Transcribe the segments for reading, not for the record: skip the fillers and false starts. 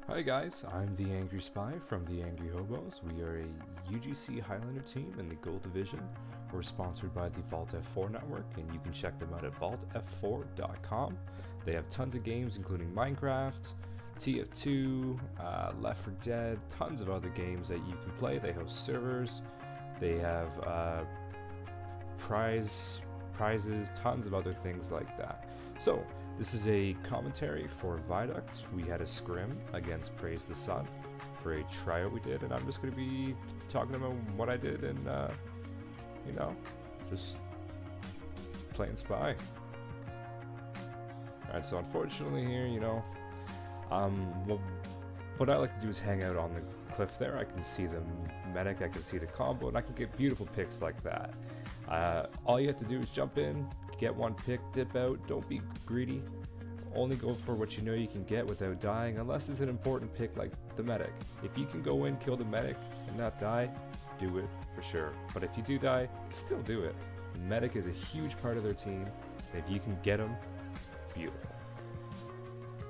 Hi guys, I'm the Angry Spy from the Angry Hobos. We are a UGC Highlander team in the Gold Division. We're sponsored by the Vault F4 network, and you can check them out at vaultf4.com. They have tons of games including Minecraft, TF2, Left 4 Dead, tons of other games that you can play. They host servers, they have prizes, tons of other things like that. So, this is a commentary for Viaduct. We had a scrim against Praise the Sun for a tryout we did, and I'm just going to be talking about what I did and, just playing Spy. Alright, so unfortunately here, what I like to do is hang out on the cliff there. I can see the medic, I can see the combo, and I can get beautiful picks like that. All you have to do is jump in, get one pick, dip out, don't be greedy. Only go for what you know you can get without dying, unless it's an important pick like the medic. If you can go in, kill the medic, and not die, do it for sure. But if you do die, still do it. The medic is a huge part of their team, and if you can get them, beautiful.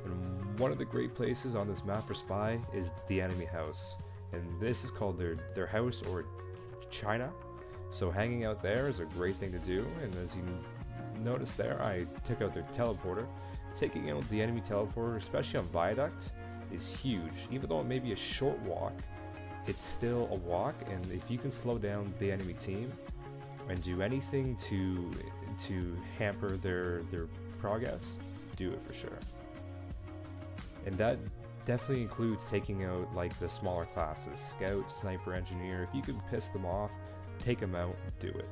And one of the great places on this map for Spy is the enemy house. And this is called their house, or China. So hanging out there is a great thing to do, and as you notice there, I took out their teleporter. Taking out the enemy teleporter, especially on Viaduct, is huge. Even though it may be a short walk, it's still a walk, and if you can slow down the enemy team and do anything to hamper their progress, do it for sure. And that definitely includes taking out like the smaller classes, Scout, Sniper, Engineer. If you can piss them off, take them out, do it.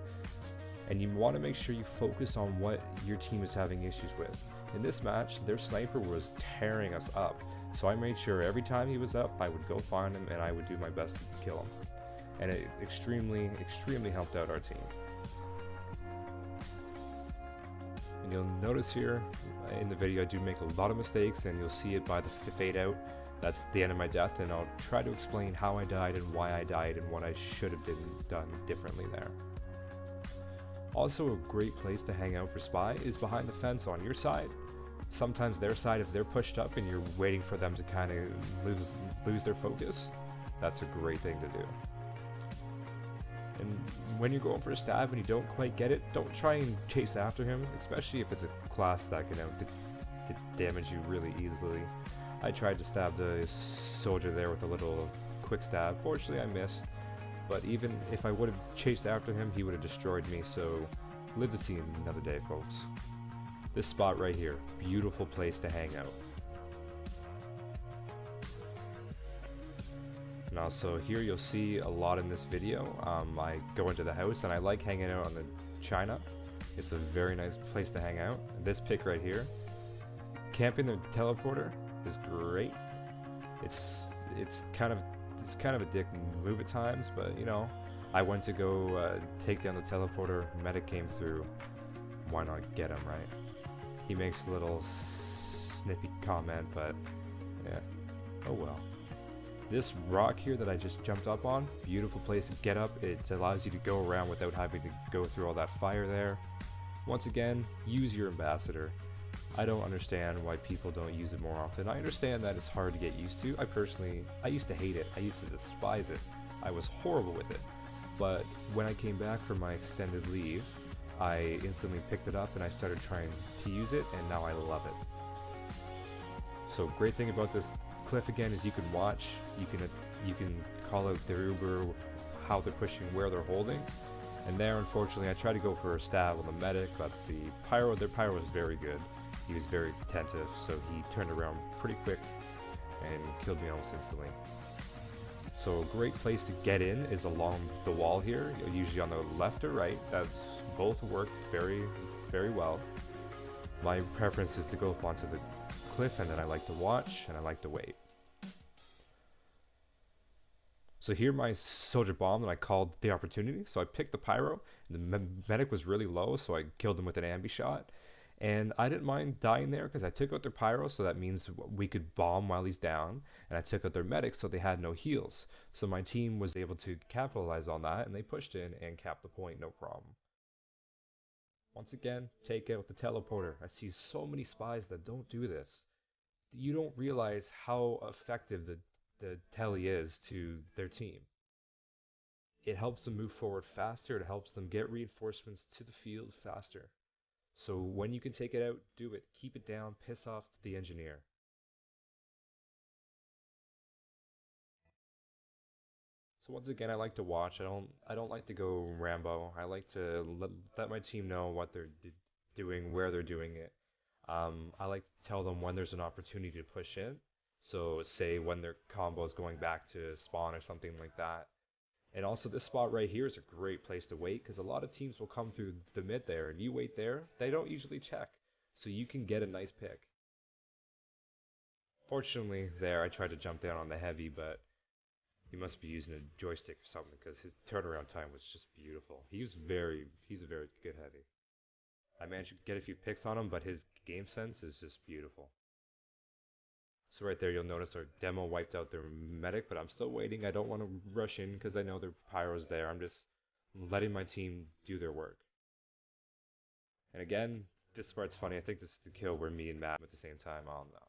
And you want to make sure you focus on what your team is having issues with. In this match, their sniper was tearing us up, so I made sure every time he was up, I would go find him and I would do my best to kill him. And it extremely helped out our team. And you'll notice here in the video I do make a lot of mistakes, and you'll see it by the fade out. That's the end of my death, and I'll try to explain how I died and why I died and what I should have done differently there. Also, a great place to hang out for Spy is behind the fence on your side. Sometimes their side, if they're pushed up and you're waiting for them to kind of lose their focus, that's a great thing to do. And when you're going for a stab and you don't quite get it, don't try and chase after him, especially if it's a class that can damage you really easily. I tried to stab the soldier there with a little quick stab. Fortunately, I missed. But even if I would have chased after him, he would have destroyed me, so live to see another day, folks. This spot right here, beautiful place to hang out. And also here you'll see a lot in this video. I go into the house and I like hanging out on the China. It's a very nice place to hang out. This pick right here, camping the teleporter is great. It's kind of a dick move at times, but I went to go take down the teleporter, medic came through, why not get him, right? He makes a little snippy comment, but yeah, oh well. This rock here that I just jumped up on, beautiful place to get up. It allows you to go around without having to go through all that fire there. Once again, use your ambassador. I don't understand why people don't use it more often. I understand that it's hard to get used to. I used to hate it. I used to despise it. I was horrible with it. But when I came back from my extended leave, I instantly picked it up and I started trying to use it, and now I love it. So great thing about this cliff again is you can watch, you can call out their Uber, how they're pushing, where they're holding. And there, unfortunately, I tried to go for a stab on the medic, but their pyro was very good. He was very attentive, so he turned around pretty quick and killed me almost instantly. So a great place to get in is along the wall here, usually on the left or right. That's both work very well. My preference is to go up onto the cliff, and then I like to watch and I like to wait. So here my soldier bombed and I called the opportunity, so I picked the pyro. The medic was really low, so I killed him with an ambi shot. And I didn't mind dying there because I took out their pyro, so that means we could bomb while he's down. And I took out their medics, so they had no heals. So my team was able to capitalize on that, and they pushed in and capped the point, no problem. Once again, take out the teleporter. I see so many spies that don't do this. you don't realize how effective the telly is to their team. It helps them move forward faster. It helps them get reinforcements to the field faster. So when you can take it out, do it. Keep it down. Piss off the engineer. So once again, I like to watch. I don't like to go Rambo. I like to let my team know what they're doing, where they're doing it. I like to tell them when there's an opportunity to push in. So say when their combo is going back to spawn or something like that. And also this spot right here is a great place to wait because a lot of teams will come through the mid there and you wait there. They don't usually check. So you can get a nice pick. Fortunately there I tried to jump down on the heavy, but he must be using a joystick or something because his turnaround time was just beautiful. He's a very good heavy. I managed to get a few picks on him, but his game sense is just beautiful. So right there, you'll notice our demo wiped out their medic, but I'm still waiting. I don't want to rush in because I know their pyro's there. I'm just letting my team do their work. And again, this part's funny. I think this is the kill where me and Matt at the same time. I don't know.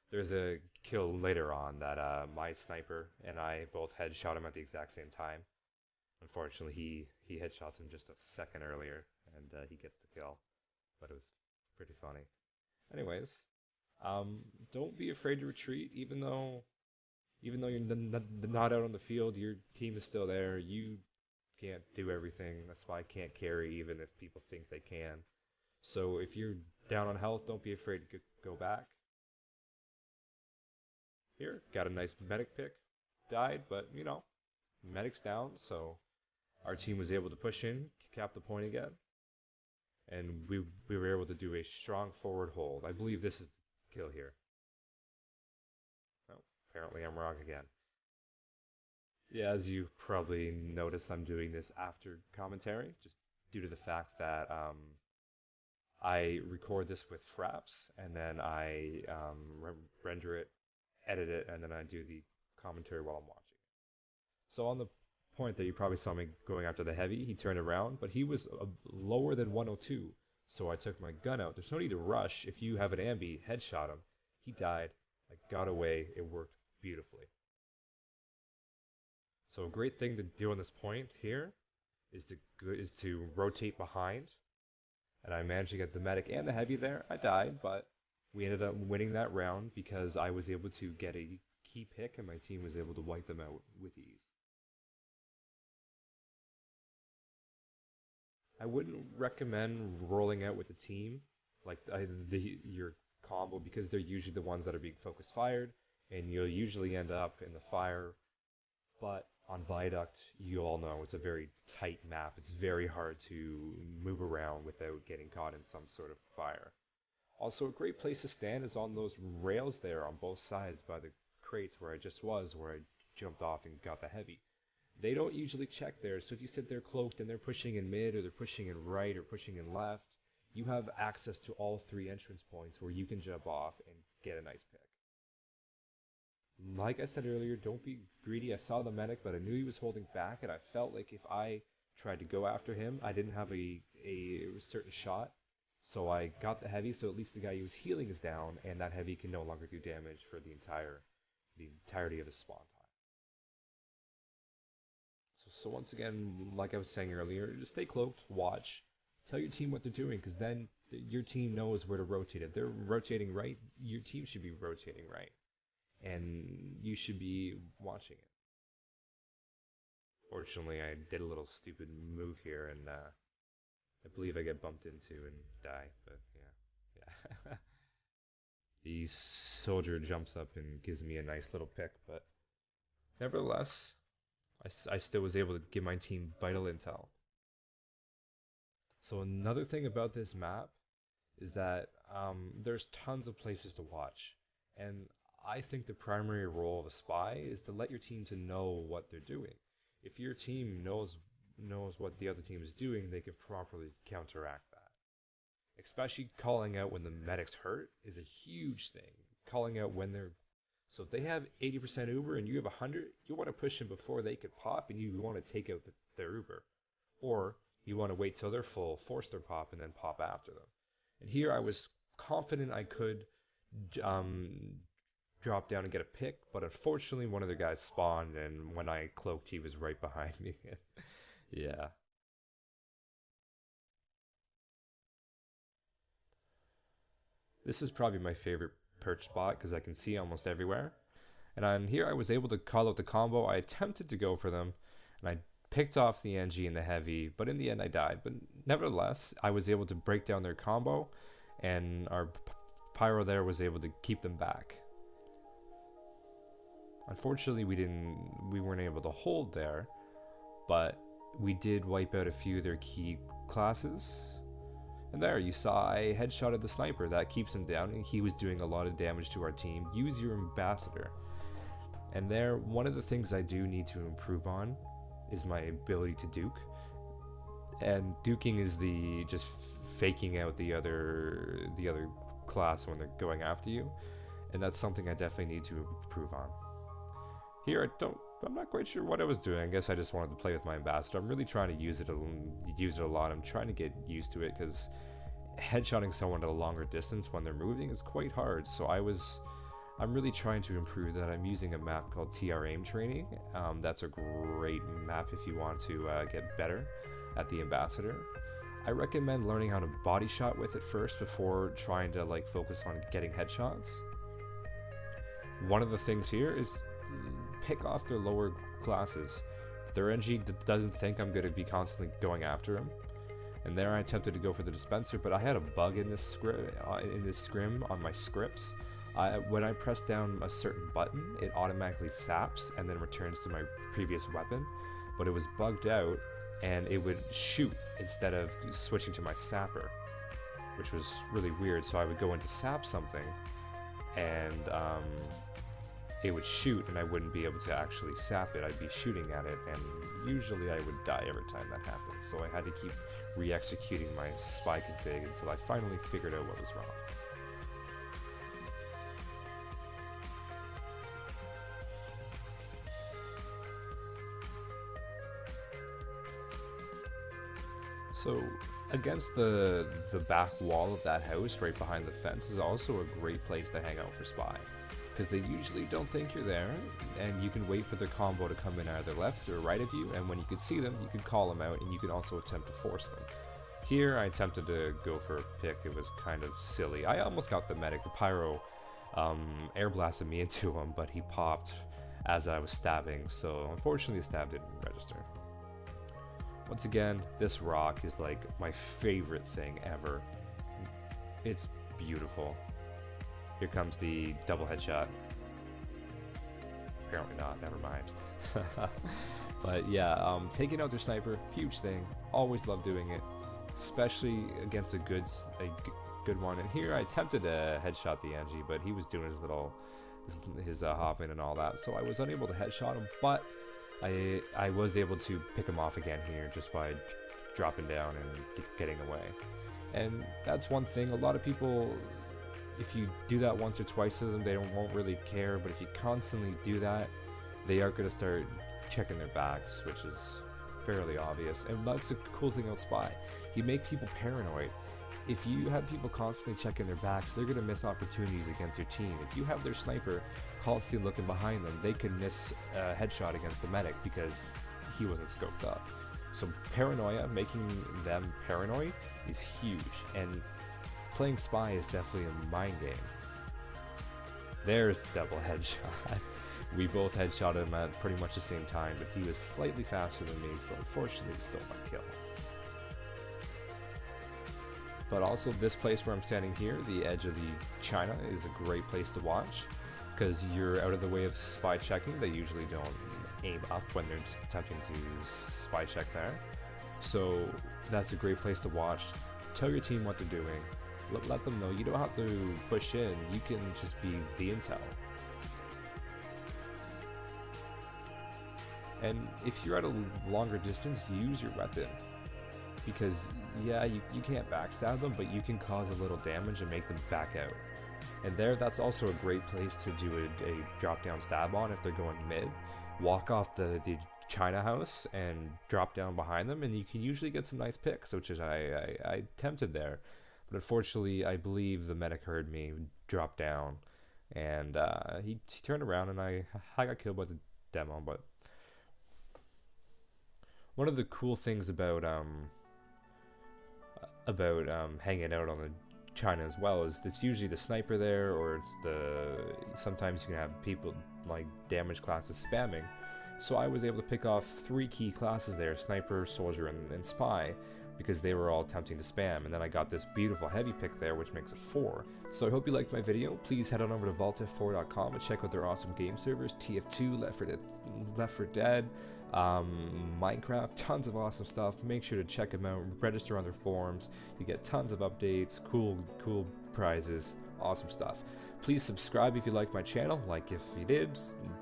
There's a kill later on that my sniper and I both headshot him at the exact same time. Unfortunately, he headshots him just a second earlier, and he gets the kill. But it was pretty funny. Anyways, um, don't be afraid to retreat, even though you're not out on the field, your team is still there. You can't do everything. That's why I can't carry, even if people think they can. So if you're down on health, don't be afraid to go back. Here, got a nice medic pick. Died, but medic's down, so our team was able to push in, cap the point again, and we were able to do a strong forward hold. I believe this is the kill here. Oh, apparently I'm wrong again. Yeah, as you probably notice, I'm doing this after commentary, just due to the fact that I record this with Fraps, and then I render it, edit it, and then I do the commentary while I'm watching. So on the point that you probably saw me going after the heavy, he turned around, but he was lower than 102, so I took my gun out. There's no need to rush. If you have an ambi, headshot him. He died. I got away. It worked beautifully. So a great thing to do on this point here is to rotate behind, and I managed to get the medic and the heavy there. I died, but we ended up winning that round because I was able to get a key pick, and my team was able to wipe them out with ease. I wouldn't recommend rolling out with the team, like your combo, because they're usually the ones that are being focus fired, and you'll usually end up in the fire. But on Viaduct, you all know it's a very tight map. It's very hard to move around without getting caught in some sort of fire. Also, a great place to stand is on those rails there on both sides by the crates where I just was, where I jumped off and got the heavy. They don't usually check there, so if you sit there cloaked and they're pushing in mid or they're pushing in right or pushing in left, you have access to all three entrance points where you can jump off and get a nice pick. Like I said earlier, don't be greedy. I saw the medic, but I knew he was holding back, and I felt like if I tried to go after him, I didn't have a certain shot. So I got the heavy, so at least the guy he was healing is down, and that heavy can no longer do damage for the entirety of the spawn time. So once again, like I was saying earlier, just stay cloaked, watch, tell your team what they're doing, because then your team knows where to rotate it. They're rotating right, your team should be rotating right, and you should be watching it. Fortunately, I did a little stupid move here, and I believe I get bumped into and die, but yeah. Yeah. The soldier jumps up and gives me a nice little pick, but nevertheless, I still was able to give my team vital intel. So another thing about this map is that there's tons of places to watch, and I think the primary role of a spy is to let your team to know what they're doing. If your team knows what the other team is doing, they can properly counteract that. Especially calling out when the medic's hurt is a huge thing. Calling out when they're so if they have 80% Uber and you have 100, you want to push them before they could pop, and you want to take out their Uber, or you want to wait till they're full, force their pop, and then pop after them. And here I was confident I could drop down and get a pick, but unfortunately one of the guys spawned, and when I cloaked, he was right behind me. Yeah. This is probably my favorite perch spot because I can see almost everywhere. And on here I was able to call out the combo. I attempted to go for them, and I picked off the NG and the heavy, but in the end I died. But nevertheless, I was able to break down their combo, and our pyro there was able to keep them back. Unfortunately, we weren't able to hold there, but we did wipe out a few of their key classes. And there, you saw I headshotted the sniper. That keeps him down, and he was doing a lot of damage to our team. Use your ambassador. And there, one of the things I do need to improve on is my ability to duke. And duking is the just faking out the other class when they're going after you. And that's something I definitely need to improve on. Here, I'm not quite sure what I was doing. I guess I just wanted to play with my ambassador. I'm really trying to use it a lot. I'm trying to get used to it because headshotting someone at a longer distance when they're moving is quite hard. So I'm really trying to improve that. I'm using a map called TR Aim Training. That's a great map if you want to get better at the ambassador. I recommend learning how to body shot with it first before trying to like focus on getting headshots. One of the things here is pick off their lower classes. Their NG doesn't think I'm going to be constantly going after him. And there I attempted to go for the dispenser, but I had a bug in this scrim on my scripts. When I press down a certain button, it automatically saps and then returns to my previous weapon. But it was bugged out, and it would shoot instead of switching to my sapper, which was really weird. So I would go into sap something, and it would shoot, and I wouldn't be able to actually sap it. I'd be shooting at it, and usually I would die every time that happened. So I had to keep re-executing my spy config until I finally figured out what was wrong. So against the back wall of that house right behind the fence is also a great place to hang out for spy, because they usually don't think you're there, and you can wait for their combo to come in either left or right of you, and when you can see them, you can call them out, and you can also attempt to force them. Here, I attempted to go for a pick. It was kind of silly. I almost got the medic. The pyro air blasted me into him, but he popped as I was stabbing, so unfortunately the stab didn't register. Once again, this rock is like my favorite thing ever. It's beautiful. Here comes the double headshot. Apparently not, never mind. But yeah, taking out their sniper, huge thing. Always love doing it, especially against a good one. And here I attempted to headshot the NG, but he was doing his little hopping and all that, so I was unable to headshot him, but I was able to pick him off again here just by dropping down and getting away. And that's one thing, a lot of people, if you do that once or twice to them, they won't really care, but if you constantly do that, they are going to start checking their backs, which is fairly obvious. And that's the cool thing about spy. You make people paranoid. If you have people constantly checking their backs, they're going to miss opportunities against your team. If you have their sniper constantly looking behind them, they can miss a headshot against the medic because he wasn't scoped up. So paranoia, making them paranoid, is huge, and playing spy is definitely a mind game. There's double headshot. We both headshotted him at pretty much the same time, but he was slightly faster than me, so unfortunately he stole my kill. But also this place where I'm standing here, the edge of the China, is a great place to watch because you're out of the way of spy checking. They usually don't aim up when they're attempting to spy check there. So that's a great place to watch. Tell your team what they're doing. Let them know. You don't have to push in. You can just be the intel. And if you're at a longer distance, use your weapon. Because, yeah, you can't backstab them, but you can cause a little damage and make them back out. And that's also a great place to do a drop-down stab on if they're going mid. Walk off the China house and drop down behind them, and you can usually get some nice picks, which is I attempted there. But unfortunately, I believe the medic heard me drop down, and he turned around, and I got killed by the demo. But one of the cool things about hanging out on the China as well is it's usually the sniper there, or it's sometimes you can have people like damage classes spamming. So I was able to pick off 3 key classes there: sniper, soldier, and spy, because they were all attempting to spam. And then I got this beautiful heavy pick there, which makes it 4. So I hope you liked my video. Please head on over to vaultf4.com and check out their awesome game servers: TF2, Left 4 Dead, Minecraft, tons of awesome stuff. Make sure to check them out, register on their forums. You get tons of updates, cool prizes, awesome stuff. Please subscribe if you liked my channel, like if you did,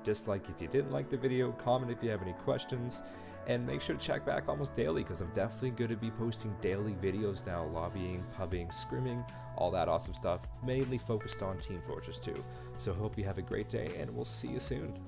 dislike if you didn't like the video, comment if you have any questions, and make sure to check back almost daily, because I'm definitely going to be posting daily videos now: lobbying, pubbing, scrimming, all that awesome stuff, mainly focused on Team Fortress 2. So hope you have a great day, and we'll see you soon.